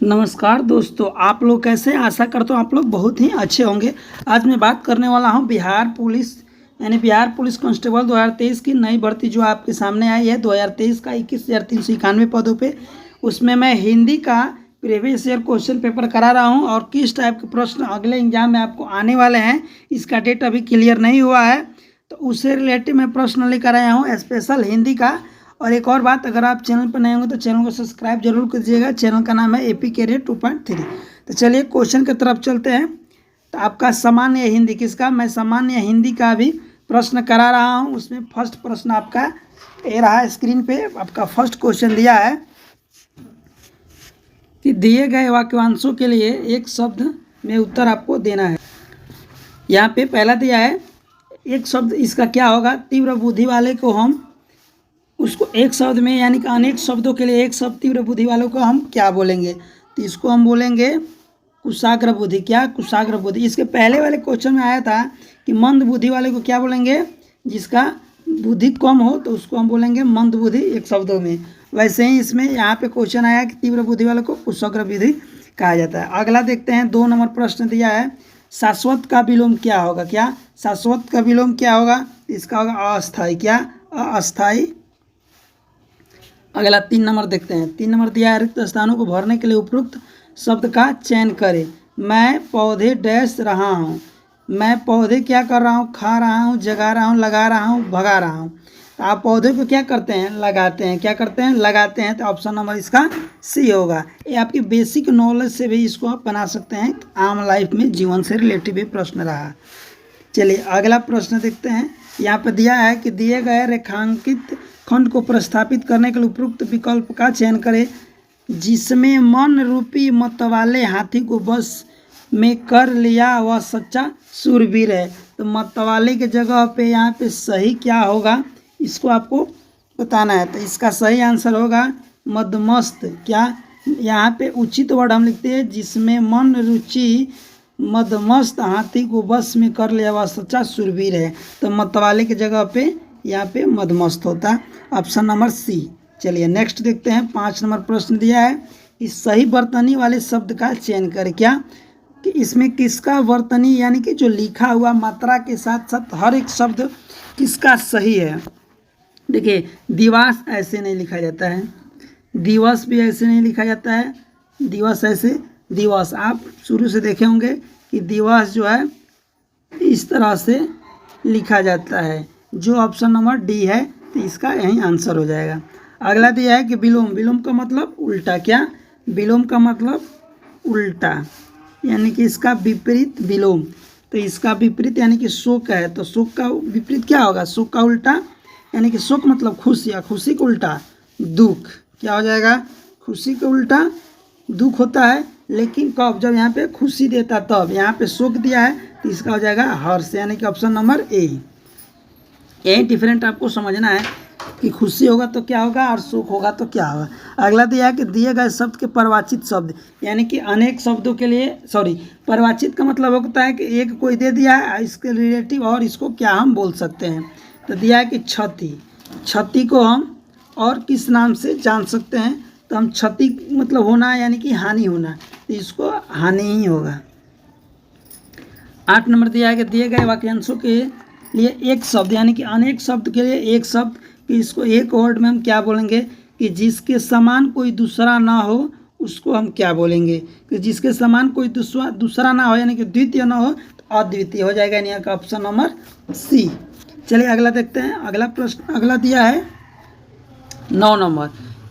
नमस्कार दोस्तों, आप लोग कैसे हैं? आशा करता हूँ आप लोग बहुत ही अच्छे होंगे। आज मैं बात करने वाला हूँ बिहार पुलिस यानी बिहार पुलिस कांस्टेबल 2023 की नई भर्ती जो आपके सामने आई है 2023 का 21,391 पदों पे। उसमें मैं हिंदी का प्रीवियस ईयर क्वेश्चन पेपर करा रहा हूँ और किस टाइप के प्रश्न अगले एग्जाम में आपको आने वाले हैं इसका डेट अभी क्लियर नहीं हुआ है, तो उससे रिलेटेड मैं प्रश्न लेकर आया हूँ स्पेशल हिंदी का। और एक और बात, अगर आप चैनल पर नए होंगे तो चैनल को सब्सक्राइब जरूर कीजिएगा। चैनल का नाम है एपी कैरियर 2.3। तो चलिए क्वेश्चन की तरफ चलते हैं। तो आपका सामान्य हिंदी किसका, मैं सामान्य हिंदी का भी प्रश्न करा रहा हूं। उसमें फर्स्ट प्रश्न आपका ये रहा स्क्रीन पे। आपका फर्स्ट क्वेश्चन दिया है कि दिए गए वाक्यांशों के लिए एक शब्द में उत्तर आपको देना है। यहाँ पे पहला दिया है एक शब्द, इसका क्या होगा? तीव्र बुद्धि वाले को हम उसको एक शब्द में यानी कि अनेक शब्दों के लिए एक शब्द तीव्र बुद्धि वालों को हम क्या बोलेंगे? तो इसको हम बोलेंगे कुशाग्र बुद्धि। क्या? कुशाग्र बुद्धि। इसके पहले वाले क्वेश्चन में आया था कि मंद बुद्धि वाले को क्या बोलेंगे? जिसका बुद्धि कम हो तो उसको हम बोलेंगे मंद बुद्धि एक शब्दों में। वैसे ही इसमें यहाँ पे क्वेश्चन आया कि तीव्र बुद्धि वालों को कुशाग्र बुद्धि कहा जाता है। अगला देखते हैं, 2 नंबर प्रश्न दिया है शाश्वत का विलोम क्या होगा? क्या शाश्वत का विलोम क्या होगा? इसका होगा अस्थायी। क्या? अस्थायी। अगला 3 नंबर देखते हैं। 3 नंबर दिया है रिक्त स्थानों को भरने के लिए उपयुक्त शब्द का चयन करें। मैं पौधे डैश रहा हूँ। मैं पौधे क्या कर रहा हूँ? खा रहा हूँ, जगा रहा हूँ, लगा रहा हूँ, भगा रहा हूँ। तो आप पौधे को क्या करते हैं? लगाते हैं। क्या करते हैं? लगाते हैं। तो ऑप्शन नंबर इसका सी होगा। ये आपकी बेसिक नॉलेज से भी इसको आप बना सकते हैं। आम लाइफ में जीवन से रिलेटिव भी प्रश्न रहा। चलिए अगला प्रश्न देखते हैं। यहाँ पर दिया है कि दिए गए रेखांकित खंड को प्रस्थापित करने के लिए उपयुक्त विकल्प का चयन करें जिसमें मन रूपी मतवाले हाथी को बस में कर लिया वह सच्चा शूरवीर है। तो मतवाले के जगह पे यहाँ पे सही क्या होगा इसको आपको बताना है। तो इसका सही आंसर होगा मदमस्त। क्या? यहाँ पे उचित वर्ड हम लिखते हैं जिसमें मन रुचि मदमस्त हाथी को बस में कर लिया वह सच्चा शूरवीर है। तो मतवाले की जगह पे यहाँ पे मदमस्त होता है। Option number C. चलिए नेक्स्ट देखते हैं। 5 नंबर प्रश्न दिया है इस सही वर्तनी वाले शब्द का चयन करें। क्या? कि इसमें किसका वर्तनी यानी कि जो लिखा हुआ मात्रा के साथ साथ हर एक शब्द किसका सही है? देखिए दिवस ऐसे नहीं लिखा जाता है, दिवस भी ऐसे नहीं लिखा जाता है, दिवस ऐसे दिवस आप शुरू से देखे होंगे कि दिवस जो है इस तरह से लिखा जाता है। जो ऑप्शन नंबर डी है तो इसका यही आंसर हो जाएगा। अगला दिया है कि विलोम। विलोम का मतलब उल्टा। क्या? विलोम का मतलब उल्टा यानी कि इसका विपरीत विलोम। तो इसका विपरीत यानी कि शोक है, तो शोक का विपरीत क्या होगा? शोक का उल्टा यानी कि शोक मतलब खुशी, या खुशी का उल्टा दुख। क्या हो जाएगा? खुशी का उल्टा दुख होता है, लेकिन कब? जब यहाँ पे खुशी देता तब। यहाँ पे शोक दिया है तो इसका हो जाएगा हर्ष, यानी कि ऑप्शन नंबर ए। यही डिफरेंट आपको समझना है कि खुशी होगा तो क्या होगा और शोक होगा तो क्या होगा। अगला दिया है कि दिए गए शब्द के परिवाचित शब्द यानी कि अनेक शब्दों के लिए परिवाचित का मतलब होता है कि एक कोई दे दिया है इसके रिलेटिव और इसको क्या हम बोल सकते हैं। तो दिया है कि क्षति। क्षति को हम और किस नाम से जान सकते हैं? तो हम क्षति मतलब होना यानी कि हानि होना, तो इसको हानि ही होगा। 8 नंबर दिया है कि दिए गए वाक्यांशों के लिए एक शब्द यानी कि अनेक शब्द के लिए एक शब्द कि इसको एक वर्ड में हम क्या बोलेंगे? कि जिसके समान कोई दूसरा ना हो उसको हम क्या बोलेंगे? कि जिसके समान कोई दूसरा ना हो यानी कि द्वितीय ना हो तो अद्वितीय हो जाएगा। यानी का ऑप्शन नंबर सी। चलिए अगला देखते हैं। अगला प्रश्न अगला दिया है 9 नंबर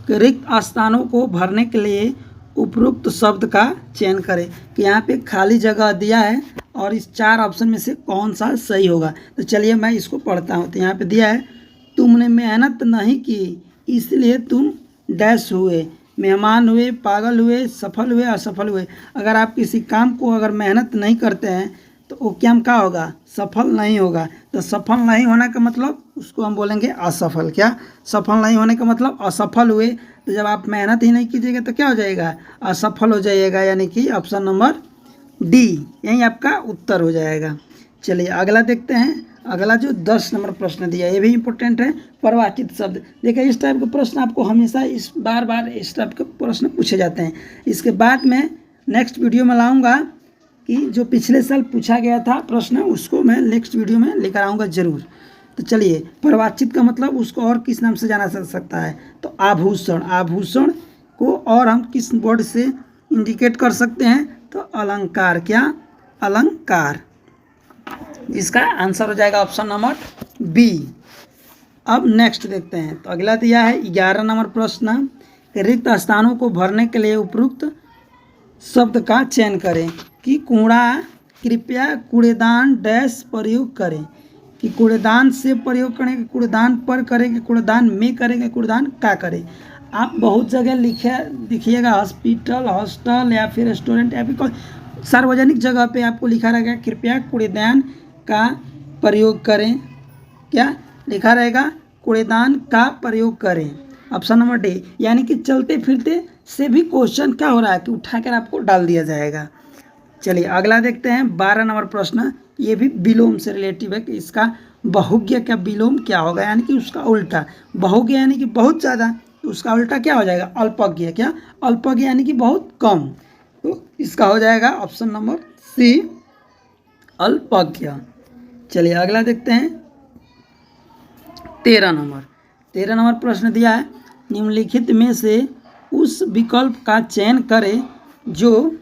कि रिक्त स्थानों को भरने के लिए उपयुक्त शब्द का चयन करें। कि यहाँ पे खाली जगह दिया है और इस 4 ऑप्शन में से कौन सा सही होगा। तो चलिए मैं इसको पढ़ता हूँ। तो यहाँ पे दिया है तुमने मेहनत नहीं की इसलिए तुम डैश हुए, मेहमान हुए, पागल हुए, सफल हुए, असफल हुए। अगर आप किसी काम को अगर मेहनत नहीं करते हैं तो वो क्या होगा? सफल नहीं होगा। तो सफल नहीं होने का मतलब उसको हम बोलेंगे असफल। क्या? सफल नहीं होने का मतलब असफल हुए। तो जब आप मेहनत ही नहीं कीजिएगा तो क्या हो जाएगा? असफल हो जाइएगा, यानी कि ऑप्शन नंबर डी यही आपका उत्तर हो जाएगा। चलिए अगला देखते हैं। अगला जो 10 नंबर प्रश्न दिया ये भी इम्पोर्टेंट है, परिभाषित शब्द। देखिए इस टाइप के प्रश्न आपको हमेशा इस बार इस टाइप के प्रश्न पूछे जाते हैं। इसके बाद मैं नेक्स्ट वीडियो में लाऊंगा कि जो पिछले साल पूछा गया था प्रश्न उसको मैं नेक्स्ट वीडियो में लेकर आऊँगा ज़रूर। तो चलिए, परिभाषित का मतलब उसको और किस नाम से जाना जा सकता है, तो आभूषण। आभूषण को और हम किस वर्ड से इंडिकेट कर सकते हैं, तो अलंकार। क्या? अलंकार। इसका आंसर हो जाएगा ऑप्शन नंबर बी। अब नेक्स्ट देखते हैं, तो अगला दिया है 11 नंबर प्रश्न, रिक्त स्थानों को भरने के लिए उपयुक्त शब्द का चयन करें। कि कूड़ा, कृपया कूड़ेदान डैश प्रयोग करें। कि कूड़ेदान से प्रयोग करें, कि कूड़ेदान पर करें, कि कूड़ेदान में करें, कि कूड़ेदान का करें। आप बहुत जगह लिखिएगा हॉस्पिटल, हॉस्टल या फिर रेस्टोरेंट या फिर कोई सार्वजनिक जगह पे आपको लिखा रहेगा कृपया कूड़ेदान का प्रयोग करें। क्या लिखा रहेगा? कूड़ेदान का प्रयोग करें। ऑप्शन नंबर डी, यानी कि चलते फिरते से भी क्वेश्चन क्या हो रहा है कि उठाकर आपको डाल दिया जाएगा। चलिए अगला देखते हैं 12 नंबर प्रश्न, ये भी विलोम से रिलेटिव है कि इसका बहुज्ञ का विलोम क्या होगा, यानी कि उसका उल्टा। बहुज्ञ यानी कि बहुत ज़्यादा, तो उसका उल्टा क्या हो जाएगा? अल्पज्ञ। क्या? अल्पज्ञ यानी कि बहुत कम, तो इसका हो जाएगा ऑप्शन नंबर सी, अल्पज्ञ। चलिए अगला देखते हैं 13 नंबर प्रश्न दिया है, निम्नलिखित में से उस विकल्प का चयन करें जो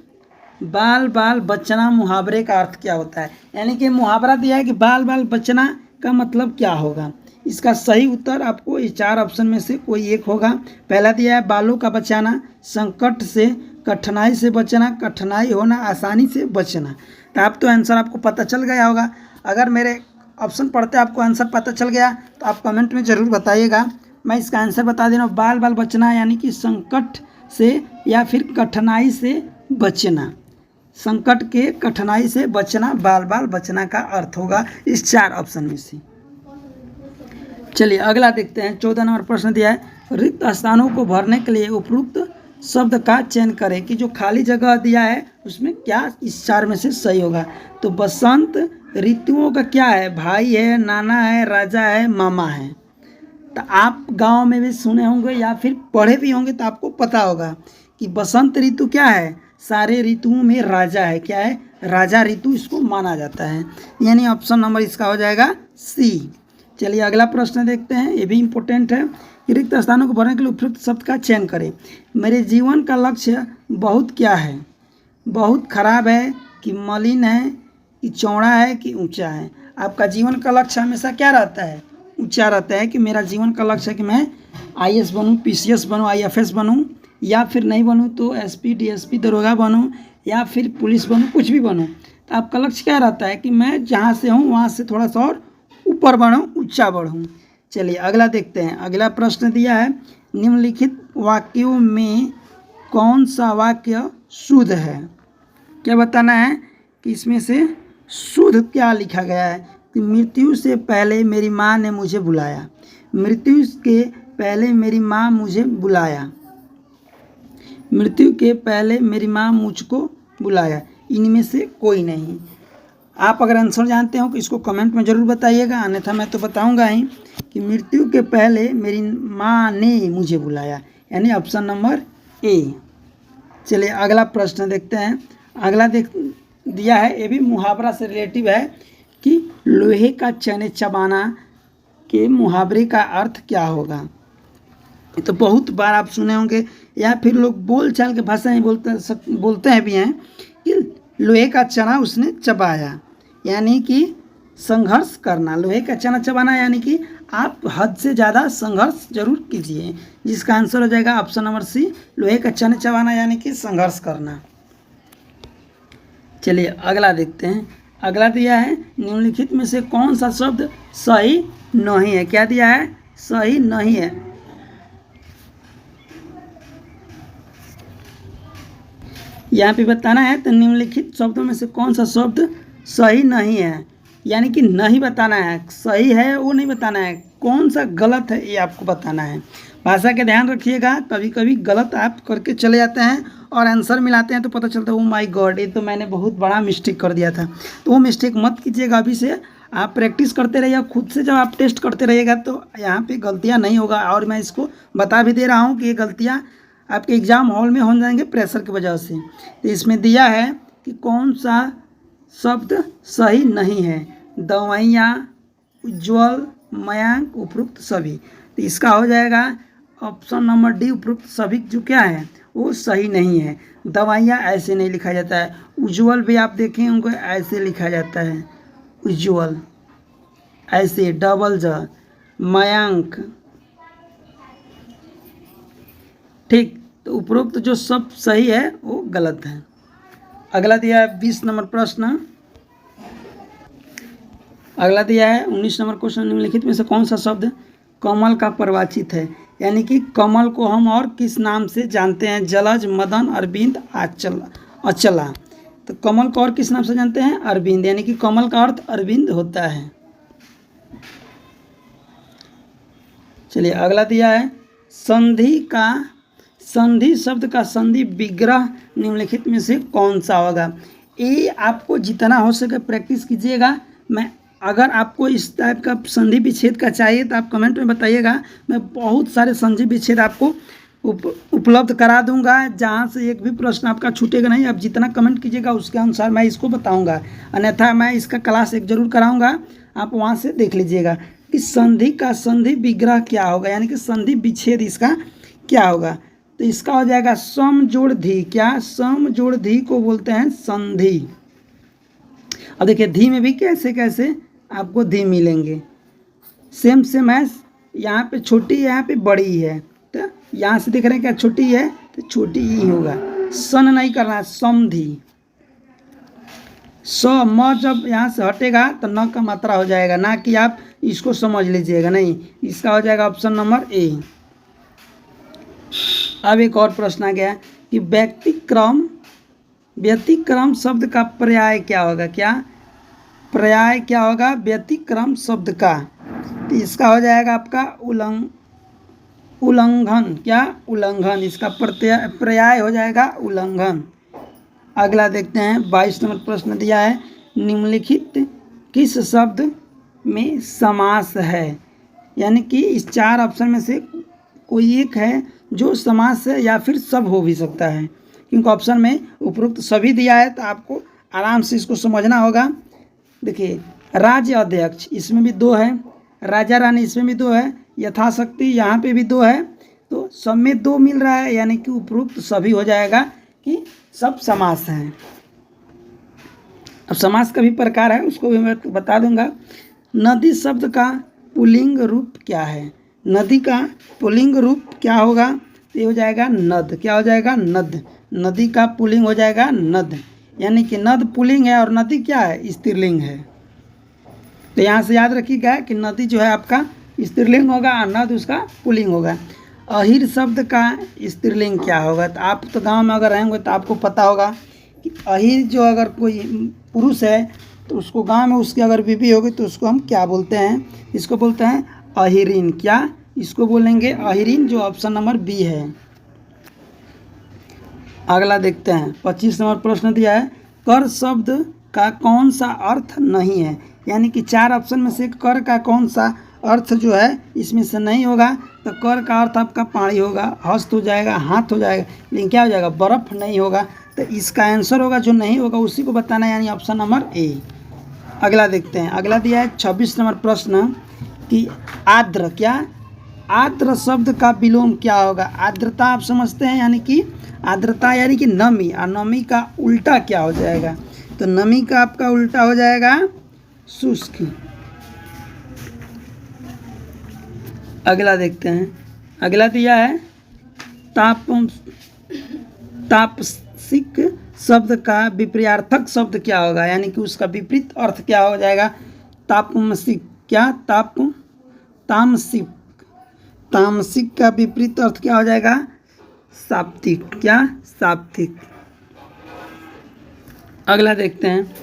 बाल बाल बचना मुहावरे का अर्थ क्या होता है। यानी कि मुहावरा दिया है कि बाल बाल बचना का मतलब क्या होगा। इसका सही उत्तर आपको ये 4 ऑप्शन में से कोई एक होगा। पहला दिया है बालों का बचाना, संकट से, कठिनाई से बचना, कठिनाई होना, आसानी से बचना। तो आप तो आंसर आपको पता चल गया होगा। अगर मेरे ऑप्शन पढ़ते आपको आंसर पता चल गया तो आप कमेंट में ज़रूर बताइएगा। मैं इसका आंसर बता दे रहा हूँ, बाल बाल बचना यानी कि संकट से या फिर कठिनाई से बचना। संकट के, कठिनाई से बचना, बाल बाल बचना का अर्थ होगा इस 4 ऑप्शन में से। चलिए अगला देखते हैं 14 नंबर प्रश्न दिया है, रिक्त स्थानों को भरने के लिए उपयुक्त शब्द का चयन करें। कि जो खाली जगह दिया है उसमें क्या इस 4 में से सही होगा। तो बसंत ऋतुओं का क्या है? भाई है, नाना है, राजा है, मामा है। तो आप गांव में भी सुने होंगे या फिर पढ़े भी होंगे तो आपको पता होगा कि बसंत ऋतु क्या है? सारे ऋतुओं में राजा है। क्या है? राजा ऋतु इसको माना जाता है, यानी ऑप्शन नंबर इसका हो जाएगा सी। चलिए अगला प्रश्न देखते हैं, ये भी इम्पोर्टेंट है। रिक्त स्थानों को भरने के लिए उपयुक्त शब्द का चयन करें। मेरे जीवन का लक्ष्य बहुत क्या है? बहुत खराब है, कि मलिन है, कि चौड़ा है, कि ऊंचा है। आपका जीवन का लक्ष्य हमेशा क्या रहता है? ऊंचा रहता है। कि मेरा जीवन का लक्ष्य है कि मैं IAS बनूं, PCS बनूं, IFS बनूं, या फिर नहीं बनूं तो SP, DSP, दरोगा बनूं, या फिर पुलिस बनूं, कुछ भी बनूं। तो आपका लक्ष्य क्या रहता है? कि मैं जहाँ से हूँ वहाँ से थोड़ा सा और ऊपर बढ़ूँ, ऊंचा बढ़ूँ। चलिए अगला देखते हैं। अगला प्रश्न दिया है, निम्नलिखित वाक्यों में कौन सा वाक्य शुद्ध है। क्या बताना है कि इसमें से शुद्ध क्या लिखा गया है। कि मृत्यु से पहले मेरी माँ ने मुझे बुलाया। मृत्यु के पहले मेरी माँ मुझे बुलाया। मृत्यु के पहले मेरी माँ मुझको बुलाया। इनमें से कोई नहीं। आप अगर आंसर जानते हो तो इसको कमेंट में ज़रूर बताइएगा, अन्यथा मैं तो बताऊंगा ही कि मृत्यु के पहले मेरी माँ ने मुझे बुलाया, यानी ऑप्शन नंबर ए। चलिए अगला प्रश्न देखते हैं। अगला दिया है, ये भी मुहावरा से रिलेटिव है कि लोहे का चने चबाना के मुहावरे का अर्थ क्या होगा। तो बहुत बार आप सुने होंगे या फिर लोग बोल चाल के भाषा में बोलते हैं भी हैं कि लोहे का चना उसने चबाया, यानी कि संघर्ष करना। लोहे का चना चबाना यानी कि आप हद से ज़्यादा संघर्ष जरूर कीजिए, जिसका आंसर हो जाएगा ऑप्शन नंबर सी, लोहे का चना चबाना यानी कि संघर्ष करना। चलिए अगला देखते हैं। अगला दिया है, निम्नलिखित में से कौन सा शब्द सही नहीं है। क्या दिया है? सही नहीं है। यहाँ पे बताना है, तो निम्नलिखित शब्दों में से कौन सा शब्द सही नहीं है, यानी कि नहीं बताना है। सही है वो नहीं बताना है, कौन सा गलत है ये आपको बताना है। भाषा का ध्यान रखिएगा, कभी कभी गलत आप करके चले जाते हैं और आंसर मिलाते हैं तो पता चलता है ओ माय गॉड, ये तो मैंने बहुत बड़ा मिस्टेक कर दिया था। तो वो मिस्टेक मत कीजिएगा अभी से। आप प्रैक्टिस करते रहिए, खुद से जब आप टेस्ट करते रहिएगा तो यहाँ पे गलतियाँ नहीं होगा। और मैं इसको बता भी दे रहा हूँ कि ये गलतियाँ आपके एग्ज़ाम हॉल में हो जाएंगे प्रेशर की वजह से। तो इसमें दिया है कि कौन सा शब्द सही नहीं है, दवाइयाँ, उज्ज्वल, मयांक, उपरोक्त सभी। तो इसका हो जाएगा ऑप्शन नंबर डी, उपरोक्त सभी जो क्या है वो सही नहीं है। दवाइयाँ ऐसे नहीं लिखा जाता है, उज्ज्वल भी आप देखें उनको ऐसे लिखा जाता है, उज्ज्वल ऐसे डबल ज, मयांक, ठीक। तो उपरोक्त जो सब सही है वो गलत है। अगला दिया है 20 नंबर प्रश्न। अगला दिया है 19 नंबर क्वेश्चन, निम्नलिखित में से कौन सा शब्द कमल का परिवाचित है, यानी कि कमल को हम और किस नाम से जानते हैं, जलज, मदन, अरविंद, अचला। तो कमल को और किस नाम से जानते हैं, अरविंद, यानी कि कमल का अर्थ अरविंद होता है। चलिए अगला दिया है संधि शब्द का संधि विग्रह निम्नलिखित में से कौन सा होगा। ये आपको जितना हो सके प्रैक्टिस कीजिएगा। मैं अगर आपको इस टाइप का संधि विच्छेद का चाहिए तो आप कमेंट में बताइएगा, मैं बहुत सारे संधि विच्छेद आपको उपलब्ध करा दूंगा, जहाँ से एक भी प्रश्न आपका छूटेगा नहीं। आप जितना कमेंट कीजिएगा उसके अनुसार मैं इसको बताऊंगा, अन्यथा मैं इसका क्लास एक जरूर कराऊंगा, आप वहाँ से देख लीजिएगा कि संधि का संधि विग्रह क्या होगा, यानी कि संधि विच्छेद इसका क्या होगा। तो इसका हो जाएगा सम जोड़ धी। क्या, सम जोड़ धी को बोलते हैं संधि। अब देखिए धी में भी कैसे कैसे आपको धी मिलेंगे, सेम है, यहाँ पे छोटी है, यहाँ पे बड़ी है। तो यहाँ से देख रहे हैं क्या छोटी है, तो छोटी ही होगा, सन नहीं करना है, समधि। स म जब यहाँ से हटेगा तो न का मात्रा हो जाएगा, ना कि आप इसको समझ लीजिएगा, नहीं। इसका हो जाएगा ऑप्शन नंबर ए। अब एक और प्रश्न आ गया कि व्यतिक्रम शब्द का पर्याय क्या होगा। क्या पर्याय क्या होगा व्यतिक्रम शब्द का। तो इसका हो जाएगा आपका उल्लंघन। क्या, उल्लंघन। इसका पर्याय हो जाएगा उल्लंघन। अगला देखते हैं 22 नंबर प्रश्न दिया है, निम्नलिखित किस शब्द में समास है, यानी कि इस 4 ऑप्शन में से कोई एक है जो समास है या फिर सब हो भी सकता है, क्योंकि ऑप्शन में उपरोक्त सभी दिया है। तो आपको आराम से इसको समझना होगा। देखिए राज्य अध्यक्ष इसमें भी 2 है, राजा रानी इसमें भी 2 है, यथाशक्ति यहाँ पे भी 2 है, तो सब में 2 मिल रहा है, यानी कि उपरोक्त सभी हो जाएगा कि सब समास हैं। अब समास का भी प्रकार है, उसको भी मैं बता दूंगा। नदी शब्द का पुल्लिंग रूप क्या है। नदी का पुल्लिंग रूप क्या होगा, ये हो जाएगा नद। क्या हो जाएगा, नद। नदी का पुल्लिंग हो जाएगा नद, यानी कि नद पुल्लिंग है और नदी क्या है, स्त्रीलिंग है। तो यहाँ से याद रखिएगा कि नदी जो है आपका स्त्रीलिंग होगा और नद उसका पुल्लिंग होगा। अहिर शब्द का स्त्रीलिंग क्या होगा। तो आप तो गांव में अगर रहेंगे तो आपको पता होगा कि अहिर जो अगर कोई पुरुष है तो उसको गांव में उसकी अगर बीवी होगी तो उसको हम क्या बोलते हैं, इसको बोलते हैं अहिरीन। क्या, इसको बोलेंगे अहिरीन, जो ऑप्शन नंबर बी है। अगला देखते हैं 25 नंबर प्रश्न दिया है, कर शब्द का कौन सा अर्थ नहीं है, यानी कि 4 ऑप्शन में से कर का कौन सा अर्थ जो है इसमें से नहीं होगा। तो कर का अर्थ आपका पानी होगा, हस्त हो जाएगा, हाथ हो जाएगा, लेकिन क्या हो जाएगा, बर्फ नहीं होगा। तो इसका आंसर होगा जो नहीं होगा उसी को बताना, यानी ऑप्शन नंबर ए। अगला देखते हैं, अगला दिया है 26 नंबर प्रश्न कि आर्द्र। क्या, आर्द्र शब्द का विलोम क्या होगा। आर्द्रता आप समझते हैं, यानी कि आर्द्रता यानी कि नमी, और नमी का उल्टा क्या हो जाएगा। तो नमी का आपका उल्टा हो जाएगा शुष्क। अगला देखते हैं, अगला दिया है तापसिक शब्द का विपर्यार्थक शब्द क्या होगा, यानी कि उसका विपरीत अर्थ क्या हो जाएगा। तापमसिक। क्या, तामसिक का विपरीत अर्थ क्या हो जाएगा, साप्तिक। क्या, साप्तिक। अगला देखते हैं,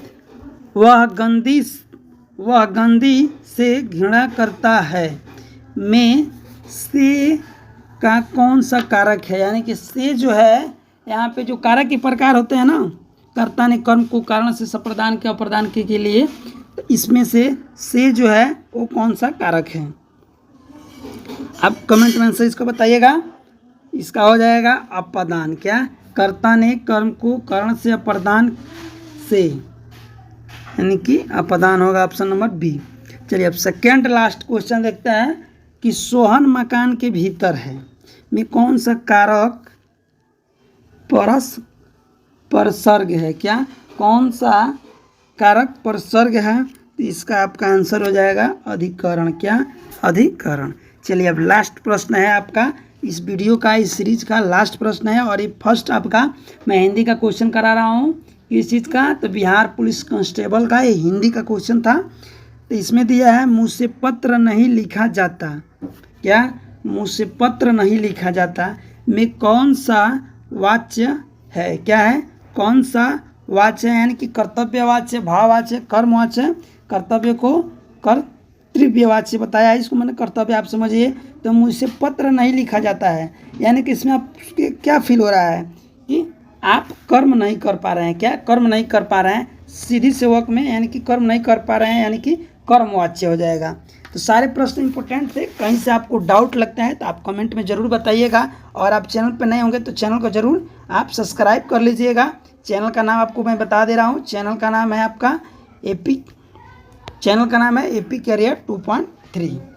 वह गंदी से घृणा करता है में से का कौन सा कारक है, यानी कि से जो है यहाँ पे जो कारक के प्रकार होते हैं ना, कर्ता ने कर्म को कारण से संप्रदान के अप्रदान के लिए तो इसमें से जो है वो कौन सा कारक है? आप कमेंट में आंसर इसको बताइएगा। इसका हो जाएगा अपादान। क्या? कर्ता ने कर्म को करण से अपादान से, यानी कि अपादान होगा ऑप्शन नंबर बी। चलिए अब सेकेंड लास्ट क्वेश्चन देखते हैं कि सोहन मकान के भीतर है में कौन सा कारक परसर्ग है? क्या? कौन सा कारक परसर्ग है? तो इसका आपका आंसर हो जाएगा अधिकरण। क्या? अधिकरण। चलिए अब लास्ट प्रश्न है आपका इस वीडियो का, इस सीरीज का लास्ट प्रश्न है और ये फर्स्ट आपका मैं हिंदी का क्वेश्चन करा रहा हूँ इस चीज़ का। तो बिहार पुलिस कांस्टेबल का ये हिंदी का क्वेश्चन था। तो इसमें दिया है मुझसे पत्र नहीं लिखा जाता। क्या? मुझसे पत्र नहीं लिखा जाता में कौन सा वाच्य है? क्या है? कौन सा वाच्य है? यानी कि कर्तव्यवाच्य, भाववाच्य, कर्मवाच्य। कर्तव्य को कर्तव्यवाच्य बताया है, इसको मैंने कर्तव्य आप समझिए। तो मुझसे पत्र नहीं लिखा जाता है, यानी कि इसमें आप क्या फील हो रहा है कि आप कर्म नहीं कर पा रहे हैं। क्या? कर्म नहीं कर पा रहे हैं सीधी से वर्क में, यानी कि कर्म नहीं कर पा रहे हैं, यानी कि कर्मवाच्य हो जाएगा। तो सारे प्रश्न इंपॉर्टेंट थे। कहीं से आपको डाउट लगता है तो आप कमेंट में ज़रूर बताइएगा। और आप चैनल पर नए होंगे तो चैनल को ज़रूर आप सब्सक्राइब कर लीजिएगा। चैनल का नाम आपको मैं बता दे रहा हूँ। चैनल का नाम है आपका एपी कैरियर 2.3।